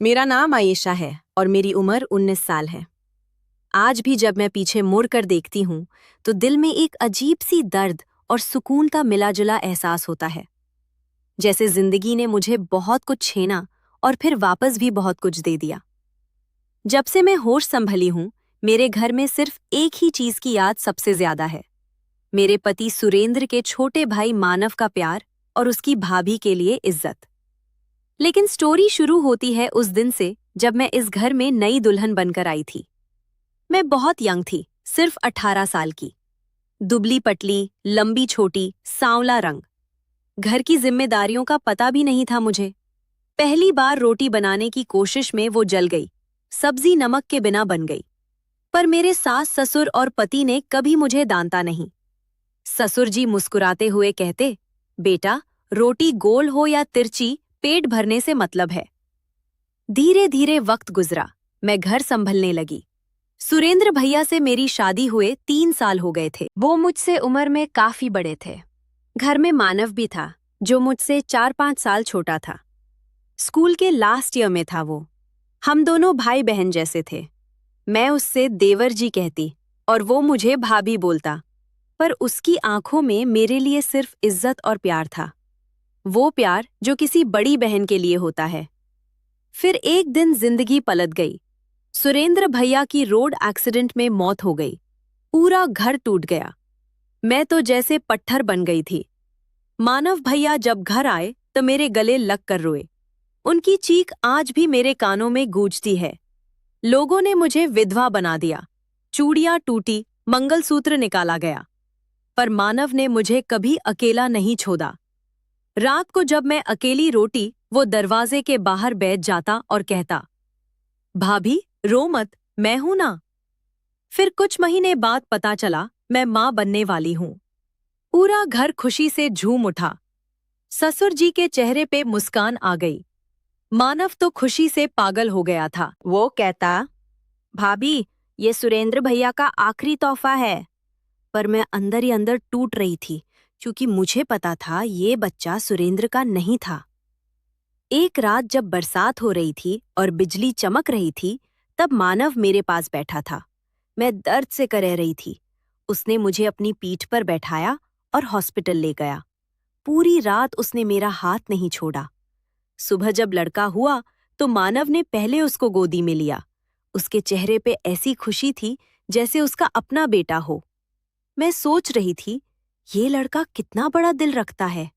मेरा नाम आयशा है और मेरी उम्र 19 साल है। आज भी जब मैं पीछे मुड़ कर देखती हूँ तो दिल में एक अजीब सी दर्द और सुकून का मिला-जुला एहसास होता है। जैसे जिंदगी ने मुझे बहुत कुछ छीना और फिर वापस भी बहुत कुछ दे दिया। जब से मैं होश संभली हूँ, मेरे घर में सिर्फ एक ही चीज की याद सबसे ज्यादा है। मेरे पति सुरेंद्र के छोटे भाई मानव का प्यार और उसकी भाभी के लिए इज्जत। लेकिन स्टोरी शुरू होती है उस दिन से जब मैं इस घर में नई दुल्हन बनकर आई थी। मैं बहुत यंग थी, सिर्फ 18 साल की। दुबली पतली, लंबी छोटी, सांवला रंग। घर की जिम्मेदारियों का पता भी नहीं था मुझे। पहली बार रोटी बनाने की कोशिश में वो जल गई। सब्जी नमक के बिना बन गई। पर मेरे सास ससुर और पति ने कभी मुझे डांटा नहीं। ससुर जी मुस्कुराते हुए कहते, बेटा, रोटी गोल हो या तिरछी, पेट भरने से मतलब है। धीरे धीरे वक्त गुजरा, मैं घर संभलने लगी। सुरेंद्र भैया से मेरी शादी हुए 3 साल हो गए थे। वो मुझसे उम्र में काफी बड़े थे। घर में मानव भी था, जो मुझसे 4-5 साल छोटा था। स्कूल के लास्ट ईयर में था वो। हम दोनों भाई बहन जैसे थे। मैं उससे देवर जी कहती और वो मुझे भाभी बोलता। पर उसकी आंखों में मेरे लिए सिर्फ इज्जत और प्यार था। वो प्यार जो किसी बड़ी बहन के लिए होता है। फिर एक दिन जिंदगी पलट गई। सुरेंद्र भैया की रोड एक्सीडेंट में मौत हो गई। पूरा घर टूट गया। मैं तो जैसे पत्थर बन गई थी। मानव भैया जब घर आए तो मेरे गले लग कर रोए। उनकी चीख आज भी मेरे कानों में गूंजती है। लोगों ने मुझे विधवा बना दिया। चूड़ियां टूटी, मंगलसूत्र निकाला गया। पर मानव ने मुझे कभी अकेला नहीं छोड़ा। रात को जब मैं अकेली रोटी, वो दरवाजे के बाहर बैठ जाता और कहता, भाभी रो मत, मैं हूं ना। फिर कुछ महीने बाद पता चला मैं मां बनने वाली हूं। पूरा घर खुशी से झूम उठा। ससुर जी के चेहरे पे मुस्कान आ गई। मानव तो खुशी से पागल हो गया था। वो कहता, भाभी, ये सुरेंद्र भैया का आखिरी तोहफा है। पर मैं अंदर ही अंदर टूट रही थी, क्योंकि मुझे पता था ये बच्चा सुरेंद्र का नहीं था। एक रात जब बरसात हो रही थी और बिजली चमक रही थी, तब मानव मेरे पास बैठा था। मैं दर्द से करह रही थी। उसने मुझे अपनी पीठ पर बैठाया और हॉस्पिटल ले गया। पूरी रात उसने मेरा हाथ नहीं छोड़ा। सुबह जब लड़का हुआ तो मानव ने पहले उसको गोदी में लिया। उसके चेहरे पे ऐसी खुशी थी जैसे उसका अपना बेटा हो। मैं सोच रही थी, ये लड़का कितना बड़ा दिल रखता है।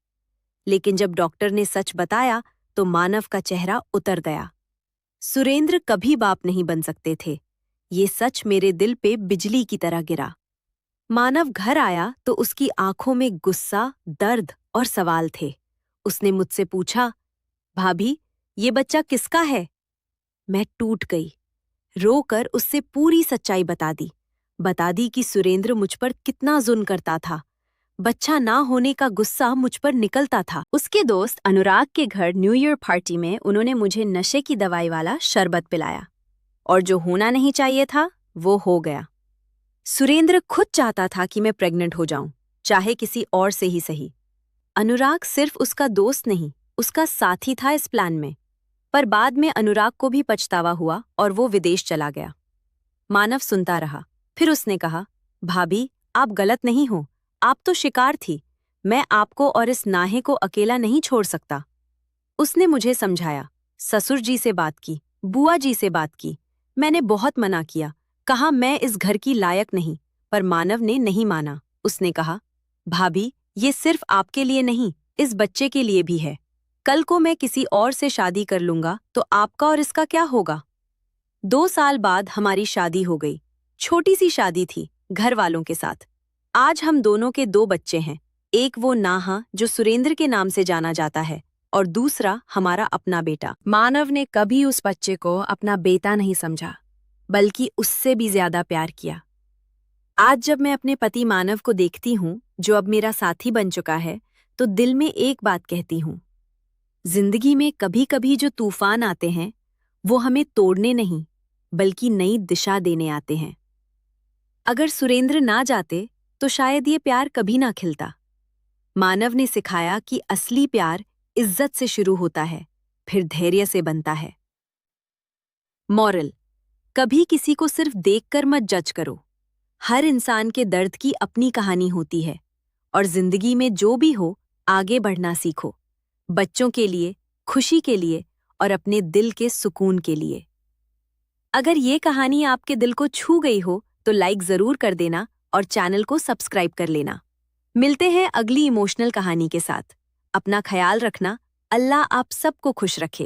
लेकिन जब डॉक्टर ने सच बताया तो मानव का चेहरा उतर गया। सुरेंद्र कभी बाप नहीं बन सकते थे। ये सच मेरे दिल पे बिजली की तरह गिरा। मानव घर आया तो उसकी आंखों में गुस्सा, दर्द और सवाल थे। उसने मुझसे पूछा, भाभी, ये बच्चा किसका है? मैं टूट गई। रोकर उससे पूरी सच्चाई बता दी कि सुरेंद्र मुझ पर कितना जुल्म करता था। बच्चा ना होने का गुस्सा मुझ पर निकलता था। उसके दोस्त अनुराग के घर न्यू ईयर पार्टी में उन्होंने मुझे नशे की दवाई वाला शरबत पिलाया, और जो होना नहीं चाहिए था वो हो गया। सुरेंद्र खुद चाहता था कि मैं प्रेग्नेंट हो जाऊं, चाहे किसी और से ही सही। अनुराग सिर्फ उसका दोस्त नहीं, उसका साथी था इस प्लान में। पर बाद में अनुराग को भी पछतावा हुआ और वो विदेश चला गया। मानव सुनता रहा। फिर उसने कहा, भाभी, आप गलत नहीं हो। आप तो शिकार थी। मैं आपको और इस नाहे को अकेला नहीं छोड़ सकता। उसने मुझे समझाया, ससुर जी से बात की, बुआ जी से बात की। मैंने बहुत मना किया, कहा मैं इस घर की लायक नहीं, पर मानव ने नहीं माना। उसने कहा, भाभी, ये सिर्फ आपके लिए नहीं, इस बच्चे के लिए भी है। कल को मैं किसी और से शादी कर लूंगा तो आपका और इसका क्या होगा? 2 साल बाद हमारी शादी हो गई। छोटी सी शादी थी, घर वालों के साथ। आज हम दोनों के 2 बच्चे हैं। एक वो नाहा जो सुरेंद्र के नाम से जाना जाता है, और दूसरा हमारा अपना बेटा। मानव ने कभी उस बच्चे को अपना बेटा नहीं समझा, बल्कि उससे भी ज्यादा प्यार किया। आज जब मैं अपने पति मानव को देखती हूँ, जो अब मेरा साथी बन चुका है, तो दिल में एक बात कहती हूँ, जिंदगी में कभी कभी जो तूफान आते हैं वो हमें तोड़ने नहीं, बल्कि नई दिशा देने आते हैं। अगर सुरेंद्र ना जाते तो शायद ये प्यार कभी ना खिलता। मानव ने सिखाया कि असली प्यार इज्जत से शुरू होता है, फिर धैर्य से बनता है। मॉरल: कभी किसी को सिर्फ देखकर मत जज करो। हर इंसान के दर्द की अपनी कहानी होती है और जिंदगी में जो भी हो, आगे बढ़ना सीखो। बच्चों के लिए, खुशी के लिए और अपने दिल के सुकून के लिए। अगर ये कहानी आपके दिल को छू गई हो तो लाइक जरूर कर देना और चैनल को सब्सक्राइब कर लेना। मिलते हैं अगली इमोशनल कहानी के साथ। अपना ख्याल रखना। अल्लाह आप सबको खुश रखे।